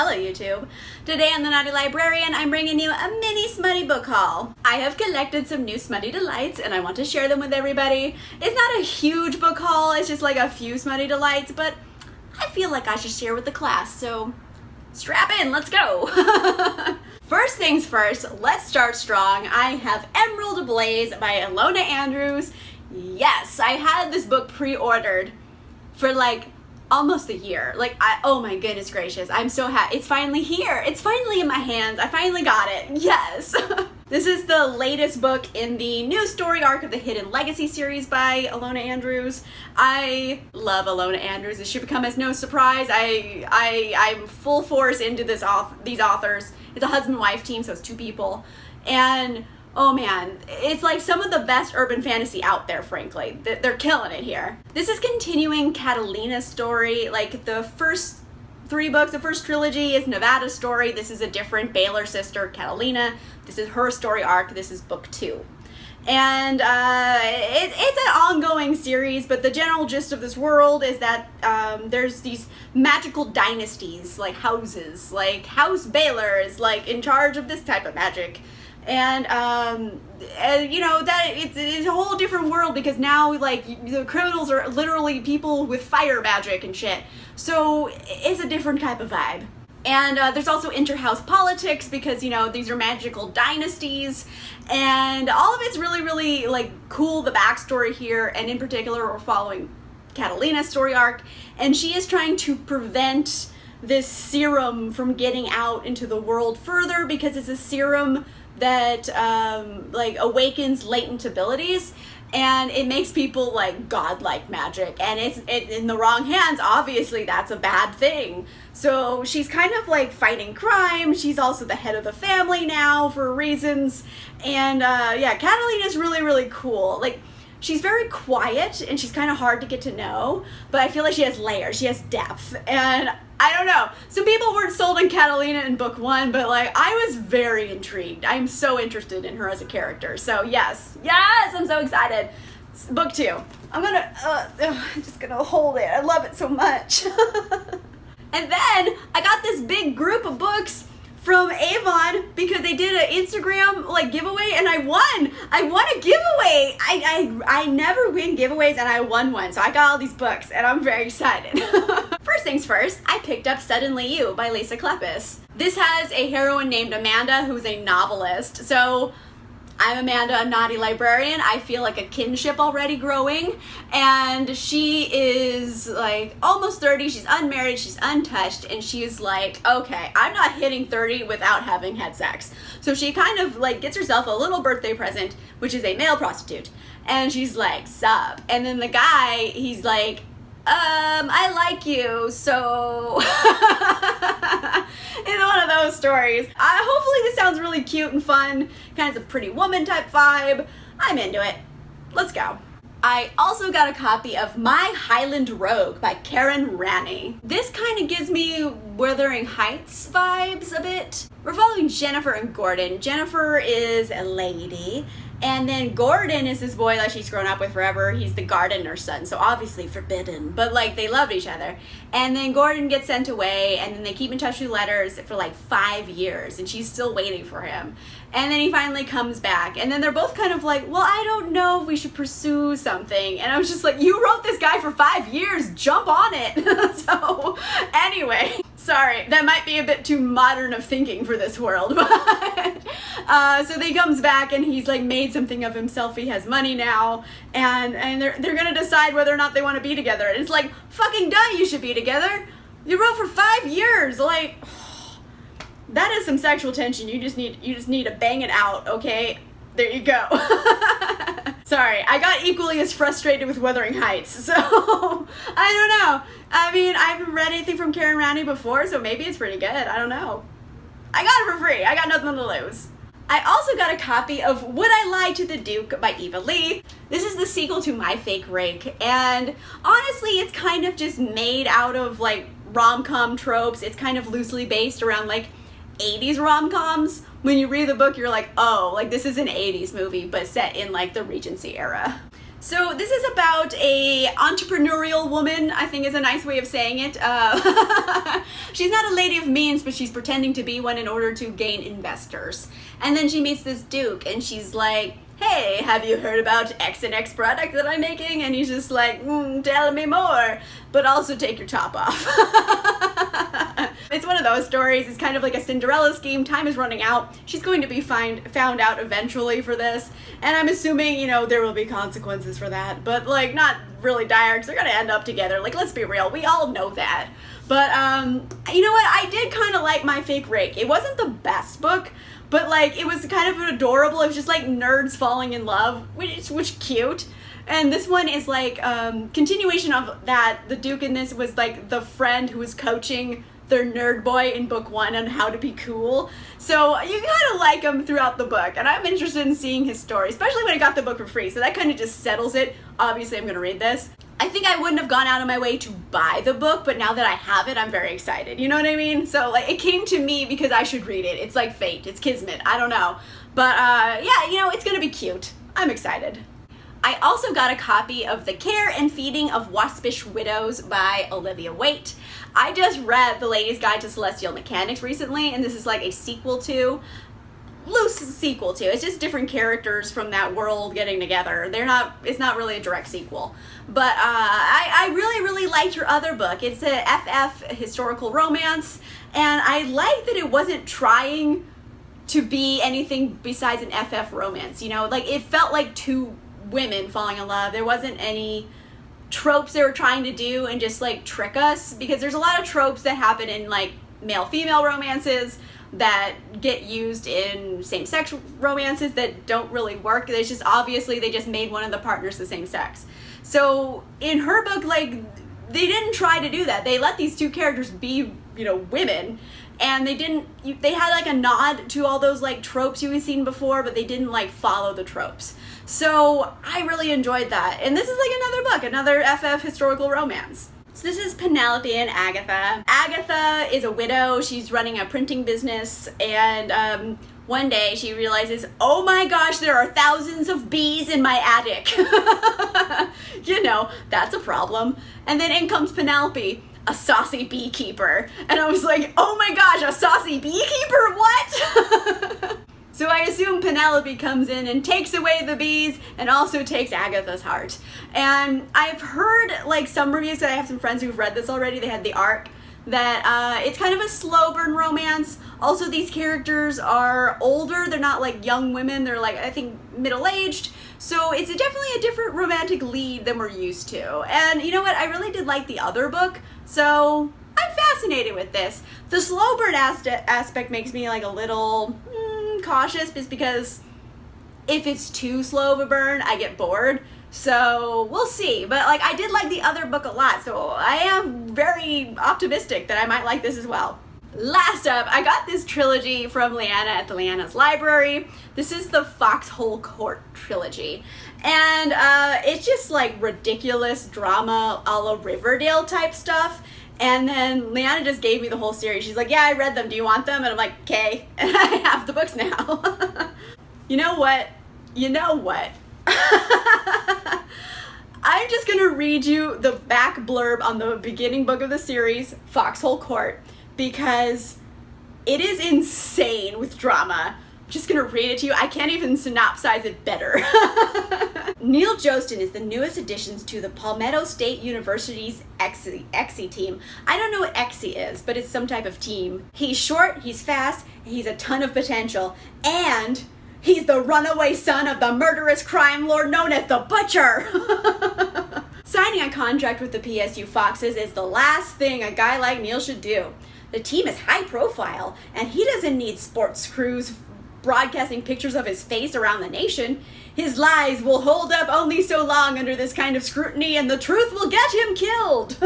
Hello YouTube! Today on the Naughty Librarian, I'm bringing you a mini Smutty book haul. I have collected some new Smutty delights and I want to share them with everybody. It's not a huge book haul, it's just like a few Smutty delights, but I feel like I should share with the class, so strap in, let's go! First things first, let's start strong. I have Emerald Ablaze by Ilona Andrews. Yes, I had this book pre-ordered for like almost a year. Oh my goodness gracious, I'm so happy. It's finally here. It's finally in my hands. I finally got it. Yes. This is the latest book in the new story arc of the Hidden Legacy series by Ilona Andrews. I love Ilona Andrews. It should become as no surprise. I'm full force into these authors. It's a husband-wife team, so it's two people. And oh man, it's like some of the best urban fantasy out there, frankly. They're killing it here. This is continuing Catalina's story. Like the first three books, the first trilogy is Nevada's story. This is a different Baylor sister, Catalina. This is her story arc. This is book 2. And it's an ongoing series, but the general gist of this world is that there's these magical dynasties, like houses, like House Baylor is like in charge of this type of magic. And you know, that it's a whole different world because now like the criminals are literally people with fire magic and shit. So it's a different type of vibe. And there's also inter-house politics because, you know, these are magical dynasties, and all of it's really, really like cool, the backstory here, and in particular we're following Catalina's story arc, and she is trying to prevent this serum from getting out into the world further because it's a serum that like awakens latent abilities, and it makes people like godlike magic, and it's in the wrong hands. Obviously that's a bad thing. So she's kind of like fighting crime. She's also the head of the family now for reasons, and yeah, Catalina's really, really cool. Like, she's very quiet and she's kind of hard to get to know, but I feel like she has layers, she has depth, and I don't know. Some people weren't sold on Catalina in book 1, but like I was very intrigued. I'm so interested in her as a character. So yes, I'm so excited. Book 2. I'm just gonna hold it. I love it so much. And then I got this big group of books from Avon because they did an Instagram like giveaway, and I won a giveaway. I never win giveaways, and I won one, so I got all these books and I'm very excited. First things first, I picked up Suddenly You by Lisa Kleypas. This has a heroine named Amanda who's a novelist. So I'm Amanda, a Naughty Librarian. I feel like a kinship already growing, and she is like almost 30, she's unmarried, she's untouched, and she's like, okay, I'm not hitting 30 without having had sex. So she kind of like gets herself a little birthday present, which is a male prostitute, and she's like, sup? And then the guy, he's like, I like you, so it's one of those stories. Hopefully this sounds really cute and fun, kind of a Pretty Woman type vibe. I'm into it. Let's go. I also got a copy of My Highland Rogue by Karen Ranney. This kind of gives me Wuthering Heights vibes a bit. We're following Jennifer and Gordon. Jennifer is a lady, and then Gordon is this boy that she's grown up with forever. He's the gardener's son, so obviously forbidden, but like they loved each other. And then Gordon gets sent away, and then they keep in touch through letters for like 5 years, and she's still waiting for him. And then he finally comes back, and then they're both kind of like, well, I don't know if we should pursue something. And I was just like, you wrote this guy for 5 years, jump on it. So anyway, sorry, that might be a bit too modern of thinking for this world, but so he comes back and he's like made something of himself. He has money now, and they're gonna decide whether or not they want to be together. And it's like, fucking duh, you should be together. You wrote for 5 years, like that is some sexual tension. You just need to bang it out, okay? There you go. Sorry, I got equally as frustrated with Wuthering Heights, so I don't know. I mean, I haven't read anything from Karen Ranney before, so maybe it's pretty good. I don't know. I got it for free. I got nothing to lose. I also got a copy of Would I Lie to the Duke by Eva Lee. This is the sequel to My Fake Rake, and honestly, it's kind of just made out of like rom-com tropes. It's kind of loosely based around like 80s rom-coms. When you read the book, you're like, oh, like this is an 80s movie, but set in like the Regency era. So this is about a entrepreneurial woman, I think is a nice way of saying it. She's not a lady of means, but she's pretending to be one in order to gain investors. And then she meets this duke, and she's like, hey, have you heard about X and X product that I'm making? And he's just like, tell me more, but also take your top off. It's one of those stories. It's kind of like a Cinderella scheme. Time is running out. She's going to be found out eventually for this. And I'm assuming, there will be consequences for that. But, not really dire, because they're going to end up together. Let's be real. We all know that. But, you know what? I did kind of like My Fake Rake. It wasn't the best book, but, it was kind of adorable. It was just, nerds falling in love, which cute. And this one is, continuation of that. The Duke in this was, the friend who was coaching their nerd boy in book 1 on how to be cool. So you kind of like him throughout the book, and I'm interested in seeing his story, especially when I got the book for free, so that kind of just settles it. Obviously, I'm going to read this. I think I wouldn't have gone out of my way to buy the book, but now that I have it, I'm very excited. You know what I mean? So, it came to me because I should read it. It's like fate. It's kismet. I don't know. But, yeah, it's going to be cute. I'm excited. I also got a copy of The Care and Feeding of Waspish Widows by Olivia Waite. I just read The Lady's Guide to Celestial Mechanics recently, and this is a loose sequel to. It's just different characters from that world getting together. It's not really a direct sequel. But I really, really liked her other book. It's a FF historical romance, and I like that it wasn't trying to be anything besides an FF romance. It felt like two women falling in love. There wasn't any tropes they were trying to do and just trick us, because there's a lot of tropes that happen in male-female romances that get used in same-sex romances that don't really work. They just made one of the partners the same sex. So in her book, they didn't try to do that. They let these two characters be, women, and they had a nod to all those tropes you've seen before, but they didn't follow the tropes. So I really enjoyed that. And this is another book, another FF historical romance. So this is Penelope and Agatha. Agatha is a widow. She's running a printing business, and one day she realizes, oh my gosh, there are thousands of bees in my attic. That's a problem. And then in comes Penelope, a saucy beekeeper. And I was like, oh my gosh, a saucy beekeeper? What? So I assume Penelope comes in and takes away the bees and also takes Agatha's heart. And I've heard some reviews, that I have some friends who've read this already, they had the arc, that it's kind of a slow burn romance. Also, these characters are older. They're not young women. They're I think middle-aged. So it's definitely a different romantic lead than we're used to. And you know what? I really did like the other book. So I'm fascinated with this. The slow burn aspect makes me a little cautious, just because if it's too slow of a burn, I get bored. So we'll see. But I did like the other book a lot, so I am very optimistic that I might like this as well. Last up, I got this trilogy from Leanna at the Leanna's Library. This is the Foxhole Court trilogy. And it's just ridiculous drama a la Riverdale type stuff. And then Leanna just gave me the whole series. She's like, yeah, I read them. Do you want them? And I'm like, okay. And I have the books now. You know what? I'm just going to read you the back blurb on the beginning book of the series, Foxhole Court, because it is insane with drama. I'm just going to read it to you. I can't even synopsize it better. Neil Jostin is the newest addition to the Palmetto State University's Exie team. I don't know what Exie is, but it's some type of team. He's short, he's fast, and he's a ton of potential. And he's the runaway son of the murderous crime lord known as the Butcher. Signing a contract with the PSU Foxes is the last thing a guy like Neil should do. The team is high profile, and he doesn't need sports crews broadcasting pictures of his face around the nation. His lies will hold up only so long under this kind of scrutiny, and the truth will get him killed.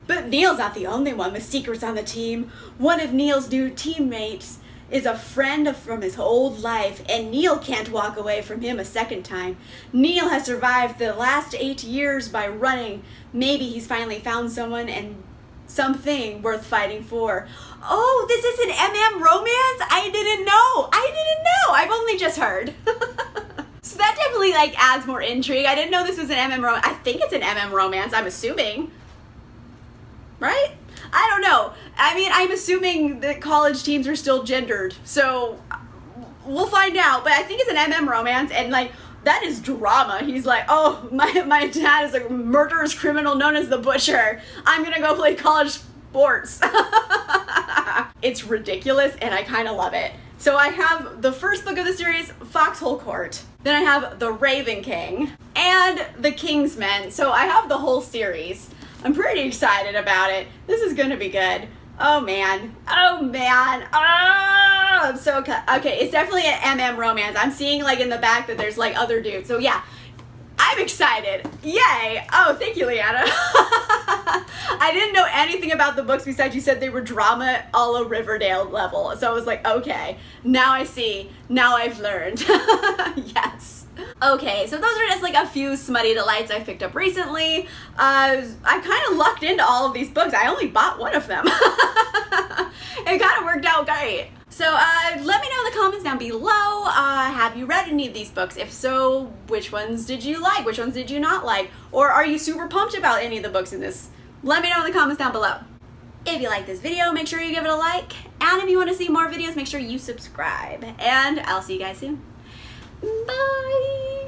But Neil's not the only one with secrets on the team. One of Neil's new teammates is a friend from his old life, and Neil can't walk away from him a second time. Neil has survived the last 8 years by running. Maybe he's finally found someone and something worth fighting for. Oh, this is an MM romance? I didn't know. I've only just heard. So that definitely like adds more intrigue. I didn't know this was an MM romance. I think it's an MM romance, I'm assuming. Right? I don't know. I mean, I'm assuming that college teens are still gendered, so we'll find out. But I think it's an MM romance, and like, that is drama. He's like, oh, my dad is a murderous criminal known as the Butcher. I'm gonna go play college sports. It's ridiculous, and I kind of love it. So I have the first book of the series, Foxhole Court. Then I have The Raven King and The Kingsmen. So I have the whole series. I'm pretty excited about it. This is gonna be good. Oh man. Oh man. Oh, I'm so okay. It's definitely an MM romance. I'm seeing like in the back that there's like other dudes. So yeah, I'm excited. Yay. Oh, thank you, Leanna. I didn't know anything about the books besides you said they were drama a la Riverdale level. So I was like, okay, now I see. Now I've learned. Yes. Okay, so those are just like a few smutty delights I've picked up recently. I kind of lucked into all of these books. I only bought one of them. It kind of worked out great. So let me know in the comments down below, have you read any of these books? If so, which ones did you like? Which ones did you not like? Or are you super pumped about any of the books in this? Let me know in the comments down below. If you like this video, make sure you give it a like. And if you want to see more videos, make sure you subscribe. And I'll see you guys soon. Bye!